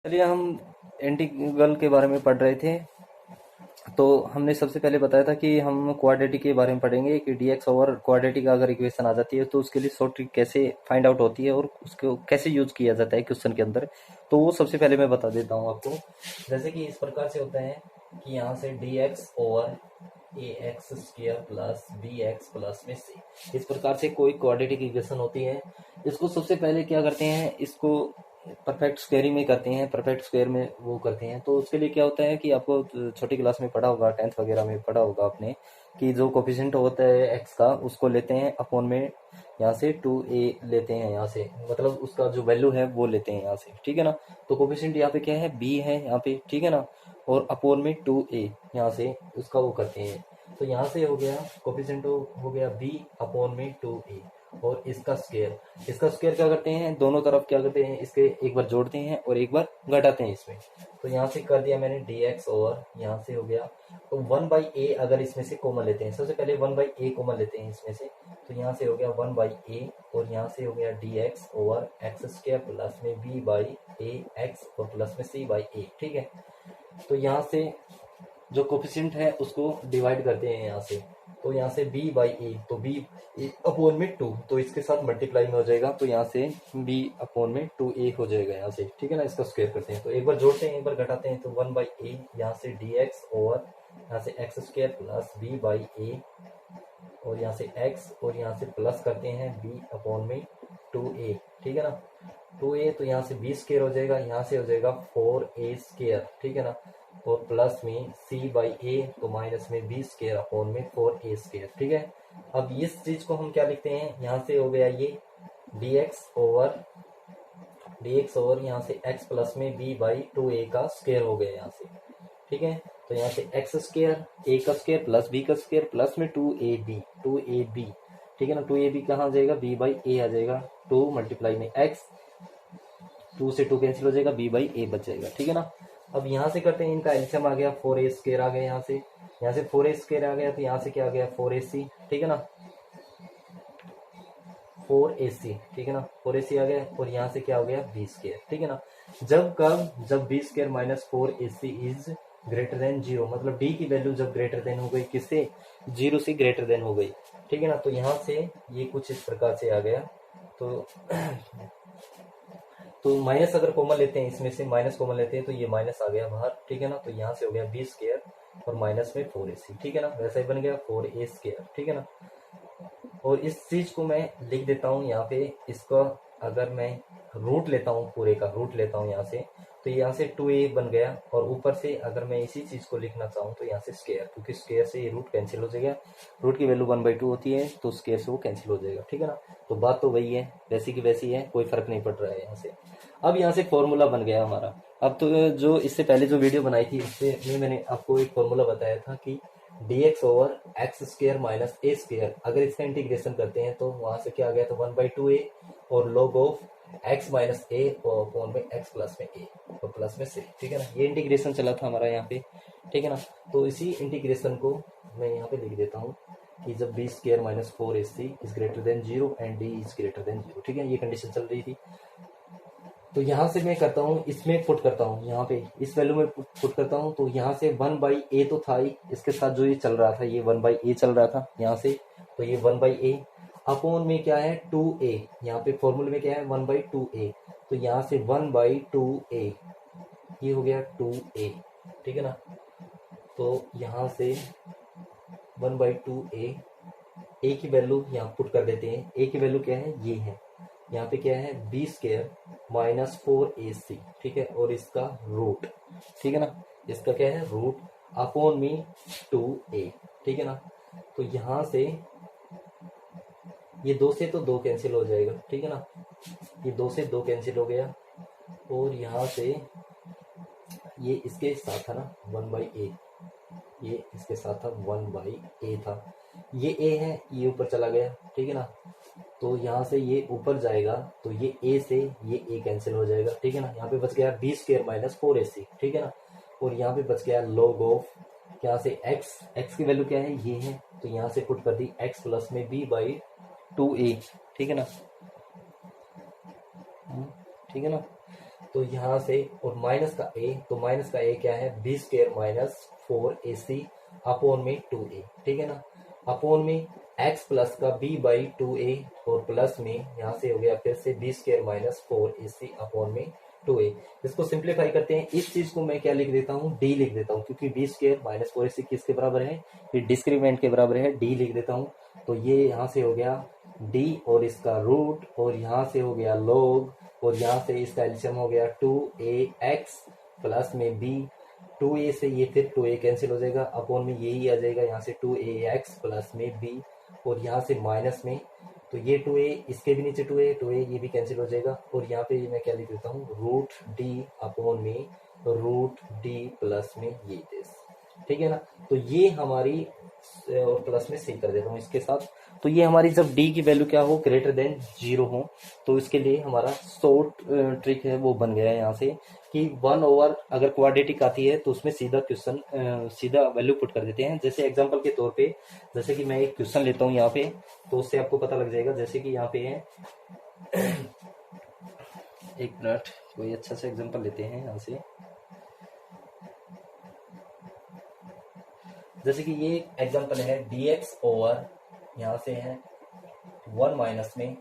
चलिए हम इंटीग्रल के बारे में पढ़ रहे थे। तो हमने सबसे पहले बताया था कि हम क्वाड्रेटिक के बारे में पढ़ेंगे कि dx ओवर क्वाड्रेटिक का अगर इक्वेशन आ जाती है तो उसके लिए शॉर्ट ट्रिक कैसे फाइंड आउट होती है और उसको कैसे यूज किया जाता है क्वेश्चन के अंदर। तो वो सबसे पहले मैं बता देता हूँ आपको। जैसे कि इस प्रकार से होता है कि यहाँ से dx over A X square plus B X plus में सी, इस प्रकार से कोई क्वाड्रेटिक इक्वेशन होती है। इसको सबसे पहले क्या करते हैं, इसको परफेक्ट स्क्वेयरिंग में करते हैं, परफेक्ट स्क्वेयर में वो करते हैं। तो उसके लिए क्या होता है कि आपको छोटी क्लास में पढ़ा होगा, 10th वगैरह में पढ़ा होगा आपने कि जो कोफिशिएंट होता है एक्स का उसको लेते हैं अपॉन में यहाँ से 2a लेते हैं, यहाँ से मतलब उसका जो वैल्यू है वो लेते हैं यहाँ से, ठीक है ना। तो कोफिशिएंट यहाँ पे क्या है, b है यहाँ पे, ठीक है ना। और अपॉन में 2a यहाँ से उसका वो करते हैं। तो यहाँ से हो गया कोफिशिएंट हो गया b अपॉन में 2a और इसका स्क्वायर क्या करते हैं, दोनों तरफ क्या करते हैं, इसके एक बार जोड़ते हैं और एक बार घटाते हैं इसमें। तो यहाँ से कर दिया मैंने dx ओवर, यहाँ से हो गया तो 1/a अगर इसमें से कॉमन लेते हैं, सबसे पहले 1/a कॉमन लेते हैं इसमें से। तो यहाँ से हो गया 1/a और यहाँ से हो गया dx over x square plus में b/a x और प्लस में c/a, ठीक है। तो यहाँ से जो कोफिशिएंट है उसको डिवाइड करते हैं यहाँ से। तो यहाँ से b/a, तो b अपॉन में 2, तो इसके साथ मल्टीप्लाई में हो जाएगा। तो यहाँ से b अपॉन में 2a हो जाएगा यहाँ से, ठीक है ना। इसका स्क्वायर करते हैं तो एक बार जोड़ते हैं एक बार घटाते हैं। तो 1/a यहाँ से dx ओवर यहाँ से एक्स स्क्वायर प्लस b/a और यहाँ से x और यहाँ से प्लस करते हैं b अपॉन में 2a, ठीक है ना। 2a तो यहाँ से b स्क्वायर हो जाएगा, यहाँ से हो जाएगा 4a स्क्वायर, ठीक है ना। और प्लस में c/a तो माइनस में b स्क्वायर अपॉन में 4a स्क्वायर, ठीक है। अब इस चीज को हम क्या लिखते हैं, यहाँ से हो गया ये dx ओवर यहाँ से x प्लस में b/2a का स्क्वायर हो गया यहाँ से, ठीक है। तो यहाँ से एक्स स्क्वायर a का स्क्वायर प्लस b का स्क्वायर प्लस में 2ab, ठीक है ना। 2ab कहाँ आ जाएगा, b/a आ जाएगा, 2 मल्टीप्लाई में x, 2 से 2 कैंसिल हो जाएगा, b/a बच जाएगा, ठीक है ना। अब यहाँ से करते हैं, इनका एलसीएम आ गया 4a स्क्वायर आ गया, यहाँ से 4a स्क्वायर आ गया तो यहाँ से क्या आ गया 4ac, ठीक है ना। 4ac, ठीक है ना, 4ac आ गया और यहाँ से क्या हो गया b स्क्वायर, ठीक है ना। जब b square minus 4ac is greater than 0, मतलब d की वैल्यू जब ग्रेटर देन हो गई किससे, 0 से ग्रेटर देन हो गई, ठीक है ना। तो यहाँ से ये कुछ इस प्रकार से आ गया। तो माइनस अगर कॉमन लेते हैं, इसमें से माइनस कॉमन लेते हैं तो ये माइनस आ गया बाहर, ठीक है ना। तो यहाँ से हो गया b स्क्वायर और माइनस में 4ac, ठीक है ना, वैसा ही बन गया 4a स्क्वायर, ठीक है ना। और इस चीज को मैं लिख देता हूँ यहाँ पे, इसका अगर मैं रूट लेता हूँ, पूरे का रूट लेता हूँ यहाँ से, तो यहाँ से 2a बन गया और ऊपर से अगर मैं इसी चीज को लिखना चाहूँ तो यहाँ से स्क्वायर, क्योंकि स्क्वायर से ये रूट कैंसिल हो जाएगा, रूट की वैल्यू 1/2 होती है तो स्क्वायर से वो कैंसिल हो जाएगा, ठीक है ना। तो बात तो वही है, वैसी की वैसी है, कोई फर्क नहीं पड़ रहा है यहाँ से। अब यहाँ से फॉर्मूला बन गया हमारा। अब तो जो इससे पहले जो वीडियो बनाई थी उससे मैंने आपको एक फॉर्मूला बताया था कि dx over x square minus a square, अगर इसका इंटीग्रेशन करते हैं तो वहां से क्या आ गया, तो 1/2a और log of x minus a और अपॉन में x प्लस में a और प्लस में c, ठीक है ना। ये इंटीग्रेशन चला था हमारा यहाँ पे, ठीक है ना। तो इसी इंटीग्रेशन को मैं यहाँ पे लिख देता हूँ कि जब b square minus 4ac is greater than 0 and d is greater than 0, ठीक है, ये कंडीशन चल रही थी। तो यहाँ से मैं करता हूँ, इसमें पुट करता हूँ, यहाँ पे इस वैल्यू में पुट करता हूँ। तो यहाँ से 1/a तो था ही, इसके साथ जो ये चल रहा था ये 1/a चल रहा था यहाँ से, तो ये 1/a अपॉन में क्या है 2a, यहाँ पे फॉर्मूले में क्या है 1/2a, तो यहाँ से 1/2a ये हो गया 2a, ठीक है ना। तो यहाँ से 1/2a, a की वैल्यू यहाँ पुट कर देते हैं, a की वैल्यू क्या है, ये है, यहाँ पे क्या है b स्क्वायर माइनस 4ac, ठीक है, और इसका रूट, ठीक है ना, इसका क्या है रूट अपॉन में 2a, ठीक है ना। तो यहाँ से ये 2 से तो 2 कैंसिल हो जाएगा, ठीक है ना, ये 2 से 2 कैंसिल हो गया और यहाँ से ये इसके साथ था ना 1/a, ये इसके साथ था 1/a था, ये a है, ये ऊपर चला गया, ठीक है ना। तो यहाँ से ये ऊपर जाएगा तो ये a से ये a कैंसिल हो जाएगा, ठीक है ना। यहाँ पे बच गया b स्क्वायर माइनस 4ac, ठीक है ना। और यहाँ पे बच गया log ऑफ, यहाँ से x की वैल्यू क्या है, ये है, तो यहाँ से पुट कर दी x प्लस में b/2a, ठीक है ना, ठीक है ना। तो यहाँ से, और माइनस का a, तो माइनस का a क्या है, B square minus 4ac upon में 2a, ठीक है ना, अपॉन में x प्लस का b बाई 2a, और प्लस में यहाँ से हो गया फिर से B square minus 4ac upon में 2a। इसको सिंप्लीफाई करते हैं, इस चीज को मैं क्या लिख देता हूँ, d लिख देता हूँ, क्योंकि बी स्क्वायर माइनस 4ac किसके बराबर है, ये डिस्क्रीमेंट के बराबर है, d लिख देता हूँ। तो ये यहाँ से हो गया d और इसका रूट, और यहाँ से हो गया log, और यहाँ से इसका एलसीएम हो गया 2ax प्लस में b, 2a से ये फिर 2a कैंसिल हो जाएगा, अपॉन में यही आ जाएगा यहाँ से 2ax प्लस में b, और यहाँ से माइनस में, तो ये 2a, इसके भी नीचे 2a ये भी कैंसिल हो जाएगा, और यहाँ पे मैं क्या लिख देता हूँ, रूट d अपॉन में रूट d प्लस में ये दिस, ठीक है ना। तो ये हमारी, और प्लस में सी कर देता हूँ इसके साथ। तो ये हमारी जब d की वैल्यू क्या हो, ग्रेटर देन 0 हो, तो इसके लिए हमारा शॉर्ट ट्रिक है वो बन गया है यहाँ से कि 1 ओवर, अगर क्वाड्रेटिक आती है तो उसमें सीधा क्वेश्चन, सीधा वैल्यू पुट कर देते हैं। जैसे एग्जांपल के तौर पे, जैसे कि मैं एक क्वेश्चन लेता हूँ यहाँ पे, तो उससे आपको पता लग जाएगा। जैसे कि यहाँ पे है एक मिनट, कोई अच्छा सा एग्जांपल लेते हैं यहाँ से। जैसे कि ये एग्जांपल है dx ओवर, यहाँ से है 1 माइनस में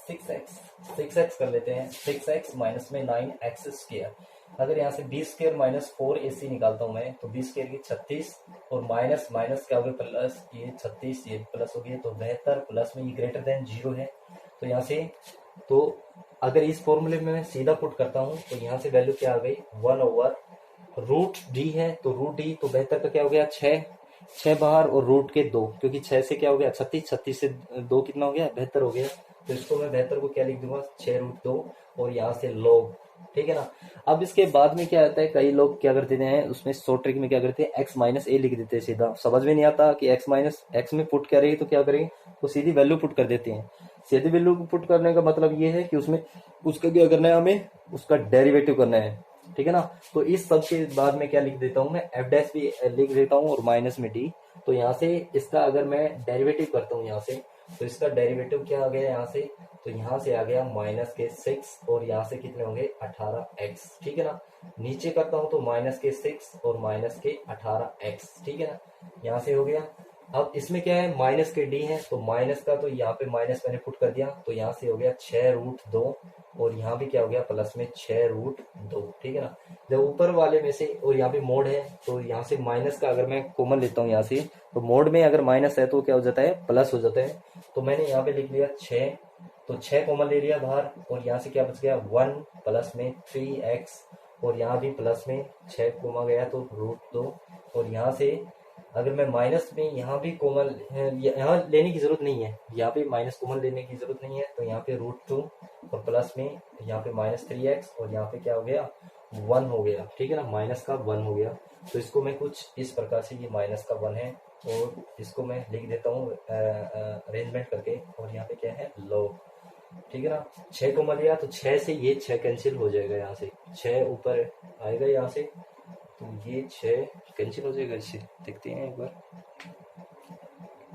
6x कर लेते हैं, 6x माइनस में 9x स्क्वायर। अगर यहाँ से बी स्क्वायर माइनस 4ac निकालता हूँ मैं, तो बी स्क्वायर की 36, और माइनस माइनस क्या हो गया प्लस, ये 36 ये प्लस हो गया, तो 72 प्लस में ये ग्रेटर देन 0 है। तो यहाँ से, तो अगर इस फॉर्मूले में मैं सीधा पुट करता हूँ, तो यहाँ से वैल्यू क्या आ गई, 1 ओवर रूट डी है, तो रूट डी, तो 72 का क्या हो गया 6 बाहर, और रूट के 2, क्योंकि 6 से क्या हो गया 36, 36 से 2 कितना हो गया 72 हो गया। तो इसको मैं 72 को क्या लिख दूंगा, 6 रूट 2, और यहाँ से log, ठीक है ना। अब इसके बाद में क्या आता है, कई लोग क्या करते हैं उसमें शॉर्ट ट्रिक में क्या करते हैं, x माइनस ए लिख देते हैं सीधा, समझ में नहीं आता कि x माइनस एक्स में पुट करेंगे तो क्या करेंगे, वो सीधी वैल्यू पुट कर देते हैं। सीधी वैल्यू पुट करने का मतलब ये है कि उसमें उसका क्या करना है, हमें उसका डेरिवेटिव करना है, ठीक है ना। तो इस सब के बाद में क्या लिख देता हूँ मैं, एफ डैश भी लिख देता हूँ, और माइनस में डी। तो यहाँ से इसका अगर मैं डेरिवेटिव करता हूँ यहाँ से, तो इसका डेरिवेटिव क्या आ गया यहाँ से, तो यहाँ से आ गया माइनस के 6, और यहाँ से कितने होंगे 18x, ठीक है ना। नीचे करता हूँ तो माइनस के 6 और माइनस के 18x, ठीक है ना, यहाँ से हो गया। अब इसमें क्या है, माइनस के डी है, तो माइनस का, तो यहाँ पे माइनस मैंने पुट कर दिया, तो यहाँ से हो गया 6 रूट 2, और यहाँ भी क्या हो गया प्लस में 6 रूट 2, ठीक है ना। जब ऊपर वाले में से, और यहाँ पे मोड है, तो यहाँ से माइनस का अगर मैं कॉमन लेता हूँ यहाँ से, तो मोड में अगर माइनस है तो क्या हो जाता है, प्लस हो जाता है। तो मैंने यहाँ पे लिख लिया 6, तो 6 कॉमन ले लिया बाहर, और यहाँ से क्या बच गया 1 प्लस में 3x, और यहाँ भी प्लस में 6 कॉमा गया तो रूट 2, और यहाँ से अगर मैं माइनस में यहाँ भी कॉमन, यहाँ लेने की जरूरत नहीं है, यहाँ पे माइनस कॉमन लेने की जरूरत नहीं है, तो यहाँ पे रूट 2, और प्लस में यहाँ पे माइनस 3x, और यहाँ पे क्या हो गया 1 हो गया, ठीक है ना, माइनस का 1 हो गया। तो इसको मैं कुछ इस प्रकार से, ये माइनस का 1 है, और इसको मैं लिख देता हूँ अरेंजमेंट करके, और यहाँ पे क्या है log, ठीक है ना। 6 को लिया, तो 6 से ये 6 कैंसिल हो जाएगा, यहाँ से 6 ऊपर आएगा यहाँ से, तो ये 6 कैंसिल हो जाएगा। इससे देखते हैं एक बार,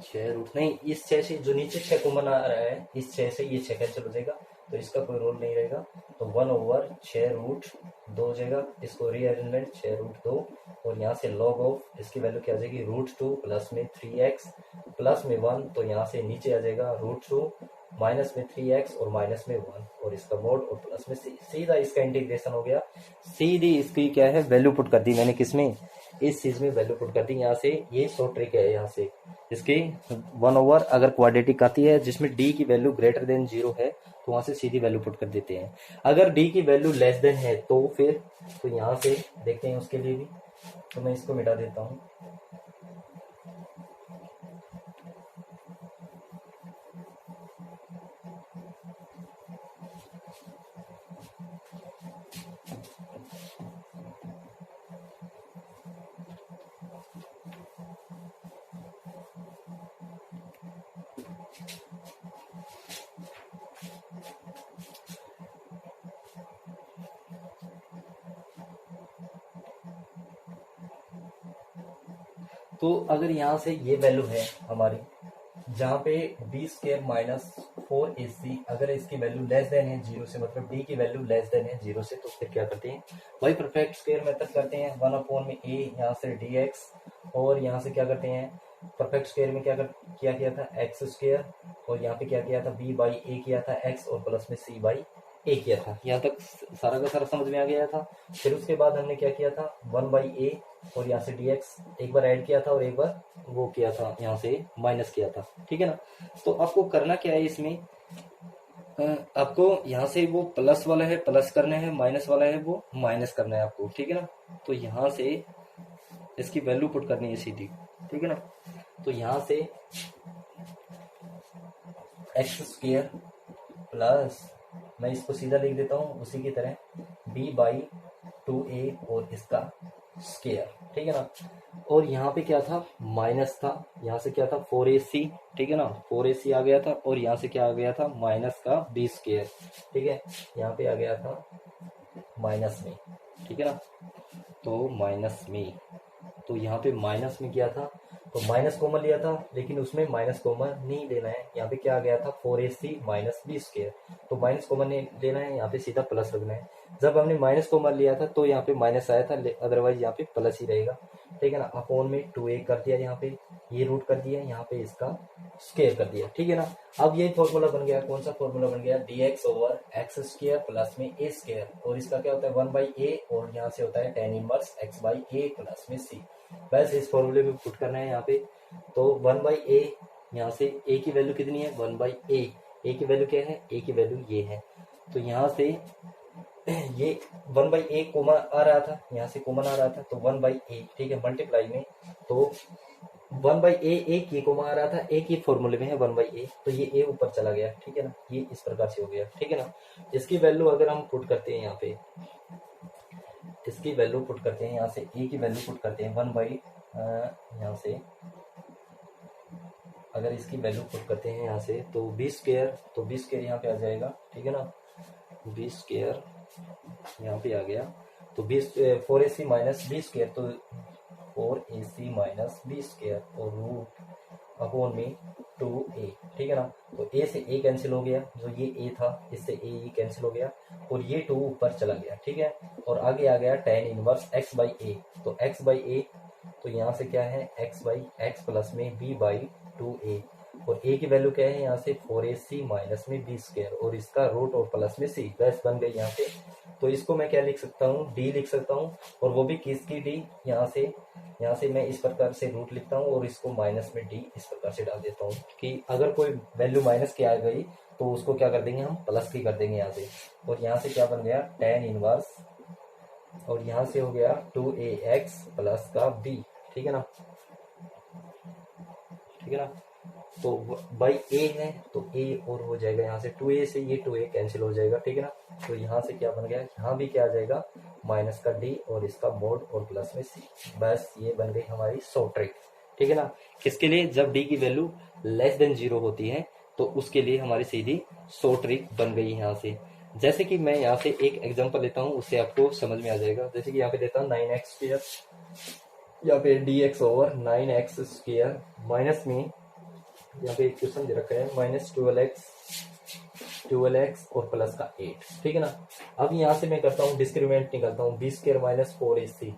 6 रूट नहीं, इस 6 से जो नीचे 6 कॉमन आ रहा है, इस 6 से ये 6 कैंसिल हो जाएगा, तो इसका कोई रोल नहीं रहेगा। तो 1 ओवर 6 रूट 2 हो जाएगा, इसको रीअरेंजमेंट 6 रूट 2, और यहाँ से log ऑफ इसकी वैल्यू क्या आ जाएगी रूट 2 प्लस में 3x प्लस में 1, तो यहाँ से नीचे आ जाएगा रूट 2 माइनस में 3x और माइनस में 1, और इसका मोड, और प्लस में सीधा इसका इंटीग्रेशन हो गया। सीधी इसकी क्या है वैल्यू पुट कर दी मैंने, किसमें, इस चीज में वैल्यू पुट कर दी यहाँ से। ये शॉर्ट ट्रिक है यहाँ से इसकी। 1 ओवर अगर क्वाड्रेटिक आती है जिसमें d की वैल्यू ग्रेटर देन 0 है, तो वहां से सीधी वैल्यू पुट कर देते हैं। अगर d की वैल्यू लेस देन है तो फिर, तो यहाँ से देखते हैं उसके लिए भी, तो मैं इसको मिटा देता हूँ। तो अगर यहाँ से ये वैल्यू है हमारी, जहाँ पे बी स्क्वायर माइनस 4ac अगर इसकी वैल्यू लेस देन है 0 से, मतलब d की वैल्यू लेस देन है 0 से, तो फिर क्या करते हैं, वही परफेक्ट स्क्वायर मेथड करते हैं। 1/a यहाँ से dx, और यहाँ से क्या करते हैं, परफेक्ट स्क्वायर में क्या किया था, एक्स स्क्वायर, और यहाँ पे क्या किया था, b बाई ए किया था x, और प्लस में c बाई ए किया था। यहाँ तक सारा का सारा समझ में आ गया था। फिर उसके बाद हमने क्या किया था, 1/a और यहाँ से dx एक बार ऐड किया था और एक बार वो किया था, यहाँ से माइनस किया था, ठीक है ना। तो आपको करना क्या है इसमें, आपको यहाँ से वो प्लस वाला है प्लस करना है, माइनस वाला है वो माइनस करना है आपको, ठीक है ना। तो यहाँ से इसकी वैल्यू पुट करनी है सीधी, ठीक है ना। तो यहाँ से एक्स स्क्वायर प्लस, मैं इसको सीधा लिख देता हूँ उसी की तरह, b/2a और इसका स्क्वायर, ठीक है ना। और यहाँ पे क्या था, माइनस था, यहाँ से क्या था 4ac, ठीक है ना, 4ac आ गया था, और यहाँ से क्या आ गया था, माइनस का b स्क्वायर, ठीक है, यहाँ पे आ गया था माइनस में, ठीक है ना। तो माइनस में, तो यहाँ पे माइनस में किया था, तो माइनस कॉमन लिया था, लेकिन उसमें माइनस कॉमन नहीं लेना है। यहाँ पे क्या आ गया था, 4ac माइनस b स्क्वायर, तो माइनस कॉमन नहीं लेना है, यहाँ पे सीधा प्लस रखना है। जब हमने माइनस कॉमन लिया था तो यहाँ पे माइनस आया था, अदरवाइज यहाँ पे प्लस ही रहेगा, ठीक है ना। अपॉन में 2a कर दिया, यहाँ पे ये रूट कर दिया, यहाँ पे इसका स्क्वायर कर दिया, ठीक है ना। अब ये फॉर्मूला बन गया, कौन सा फॉर्मूला बन गया, dx over x square plus में a स्क्वायर, और इसका क्या होता है 1/a, और यहाँ से होता है tan inverse x by a plus में c। बस इस फॉर्मूले में पुट करना है यहाँ पे। तो 1/a, यहाँ से a की वैल्यू कितनी है, 1/a, a की वैल्यू क्या है, a की वैल्यू ये है। तो यहाँ से ये 1/a कॉमन आ रहा था, यहाँ से कॉमन आ रहा था, तो 1/a, ठीक है, मल्टीप्लाई में, तो 1/a एक ये कॉमन आ रहा था, एक ही फॉर्मूले में है 1/a, तो ये a ऊपर चला गया, ठीक है ना, ये इस प्रकार से हो गया, ठीक है ना। इसकी वैल्यू अगर हम पुट करते हैं यहाँ पे, इसकी वैल्यू पुट करते हैं, यहाँ से a की वैल्यू पुट करते हैं 1/, यहाँ से अगर इसकी वैल्यू पुट करते हैं यहाँ से, तो b स्क्वायर, तो b स्क्वायर यहाँ पे आ जाएगा, ठीक है ना, b स्क्वायर यहाँ पे आ गया, तो 4ac माइनस b स्क्वायर, तो 4ac माइनस b स्क्वायर, और रूट अपॉन में 2a, ठीक है ना। तो a से a कैंसिल हो गया, जो ये a था इससे a ये कैंसिल हो गया, और ये 2 ऊपर चला गया, ठीक है, और आगे आ गया tan inverse x by a, तो x बाई a, तो यहाँ से क्या है x बाई x प्लस में b/2a, और a की वैल्यू क्या है, यहाँ से 4ac माइनस में b स्क्वायर, और इसका रूट और प्लस में c, बस बन गई यहाँ पे। तो इसको मैं क्या लिख सकता हूँ, d लिख सकता हूँ, और वो भी किसकी d, यहाँ से मैं इस प्रकार से रूट लिखता हूँ, और इसको माइनस में d इस प्रकार से डाल देता हूँ, कि अगर कोई वैल्यू माइनस की आ गई तो उसको क्या कर देंगे हम, प्लस की कर देंगे यहाँ से। और यहाँ से क्या बन गया, tan इनवर्स, और यहाँ से हो गया 2ax प्लस का b, ठीक है ना, ठीक है ना। तो बाई a है, तो a और हो जाएगा, यहाँ से 2a से ये 2a कैंसिल हो जाएगा, ठीक है ना। तो यहाँ से क्या बन गया, यहाँ भी क्या आ जाएगा, माइनस का d और इसका मोड और प्लस में c, बस ये बन गई हमारी शॉर्ट ट्रिक, ठीक है ना। किसके लिए, जब d की वैल्यू लेस देन 0 होती है, तो उसके लिए हमारी सीधी शॉर्ट ट्रिक बन गई यहाँ से। जैसे कि मैं यहाँ से एक एग्जांपल लेता हूँ, उससे आपको समझ में आ जाएगा। जैसे कि यहाँ पे देता हूँ 9x स्क्वायर, यहाँ पे dx over 9x square minus में, यहाँ पे एक क्वेश्चन दे रखा है माइनस 12x और प्लस का 8, ठीक है ना। अब यहाँ से मैं करता हूँ डिस्क्रीमेंट निकालता हूँ, b स्क्वायर माइनस 4ac,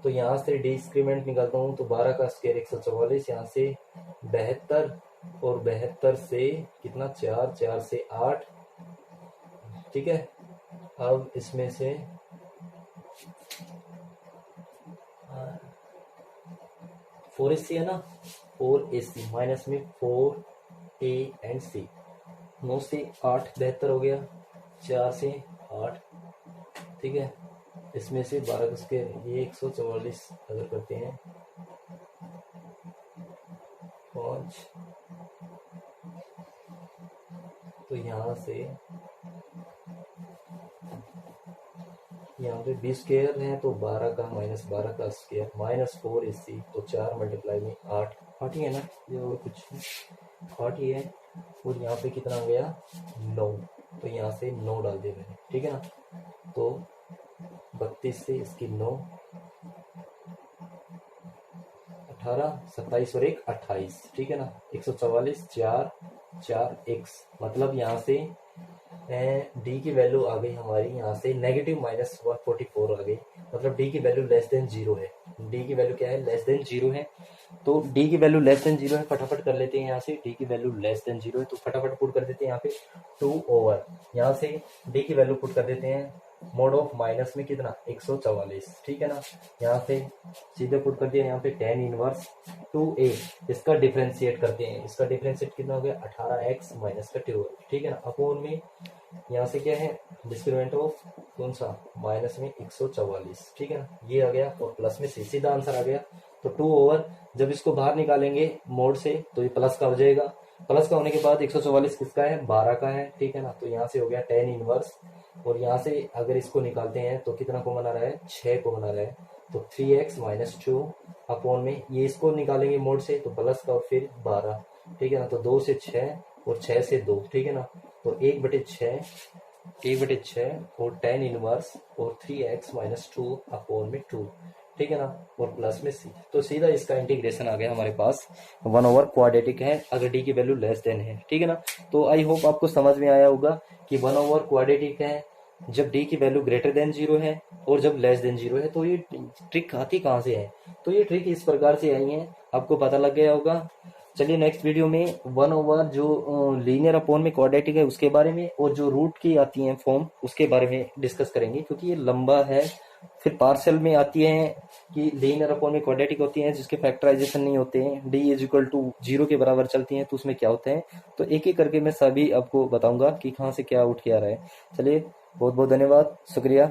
तो यहाँ से डिस्क्रीमेंट निकालता हूँ, तो 12 का स्क्वायर 144, यहाँ से 72, और 72 से कितना 4, 4 से 8, ठीक है। अब इसमें से 4ac है ना, 4ac माइनस में 4a एंड c, 9 से 8 72 हो गया, 4 से 8, ठीक है। इसमें से 12 का स्क्वायर ये 144 अगर करते हैं 5, तो यहाँ से यहाँ पे b स्क्वायर है, तो 12 का माइनस 12 का स्क्वायर माइनस 4ac, तो 4 मल्टीप्लाई में 8 ही है ना, ये और कुछ 8 ही है, और यहाँ पे कितना हो गया 9, तो यहाँ से 9 डाल दिया मैंने, ठीक है ना। तो 32 से इसकी 9, 18, 27 और 1 28, ठीक है ना, 144, 4, 4x, मतलब यहाँ से डी की वैल्यू आ गई हमारी यहाँ से नेगेटिव -144 आ गई, मतलब डी की वैल्यू लेस देन 0 है। डी की वैल्यू क्या है, लेस देन 0 है। तो डी की वैल्यू लेस देन 0 है, फटाफट कर लेते हैं यहाँ से, डी की वैल्यू लेस देन 0 है तो फटाफट पुट कर देते हैं यहाँ पे 2 ओवर, यहाँ से डी की वैल्यू पुट कर देते हैं मोड ऑफ माइनस में कितना 144, ठीक है ना। यहाँ से सीधे पुट कर दिया, यहाँ पे tan इनवर्स 2a, इसका डिफरेंशिएट करते हैं, इसका डिफरेंशिएट कितना हो गया 18x माइनस का 12, ठीक है ना, अपोन में यहाँ से क्या है डिस्क्रिमिनेंट ऑफ कौन सा माइनस में 144, ठीक है ना, ये आ गया और प्लस में सीधा आंसर आ गया। तो 2 ओवर, जब इसको बाहर निकालेंगे मोड से तो ये प्लस का हो जाएगा, प्लस का होने के बाद 144 किसका है 12 का है, ठीक है ना। तो यहाँ से हो गया tan इनवर्स, और यहाँ से अगर इसको निकालते हैं तो कितना को बना रहा है 6 को बना रहा है, तो 3x माइनस 2 अपॉन में ये इसको निकालेंगे मोड से तो प्लस का और फिर 12, ठीक है ना। तो 2 से 6 और 6 से 2, ठीक है ना, तो 1/6 और tan इनवर्स और 3x माइनस 2 अपॉन में 2, ठीक है ना, और प्लस में c, तो सीधा इसका इंटीग्रेशन आ गया हमारे पास 1 ओवर क्वाड्रेटिक है अगर d की वैल्यू लेस देन है, ठीक है ना। तो आई होप आपको समझ में आया होगा कि 1 ओवर क्वाड्रेटिक है जब d की वैल्यू ग्रेटर देन 0 है और जब लेस देन 0 है। तो ये ट्रिक आती कहाँ से है, तो ये ट्रिक इस प्रकार से आई है, आपको पता लग गया होगा। चलिए नेक्स्ट वीडियो में 1 ओवर जो लीनियर अपॉन में क्वाड्रेटिक है उसके बारे में, और जो रूट की आती है फॉर्म उसके बारे में डिस्कस करेंगे, क्योंकि ये लंबा है। फिर पार्शियल में आती है कि लीनियर अपॉन में क्वाड्रेटिक होती हैं जिसके फैक्टराइजेशन नहीं होते हैं, डी इज इक्वल टू 0 के बराबर चलती हैं, तो उसमें क्या होता है, तो एक एक करके मैं सभी आपको बताऊंगा कि कहाँ से क्या उठ के आ रहा है। चलिए बहुत बहुत धन्यवाद, शुक्रिया।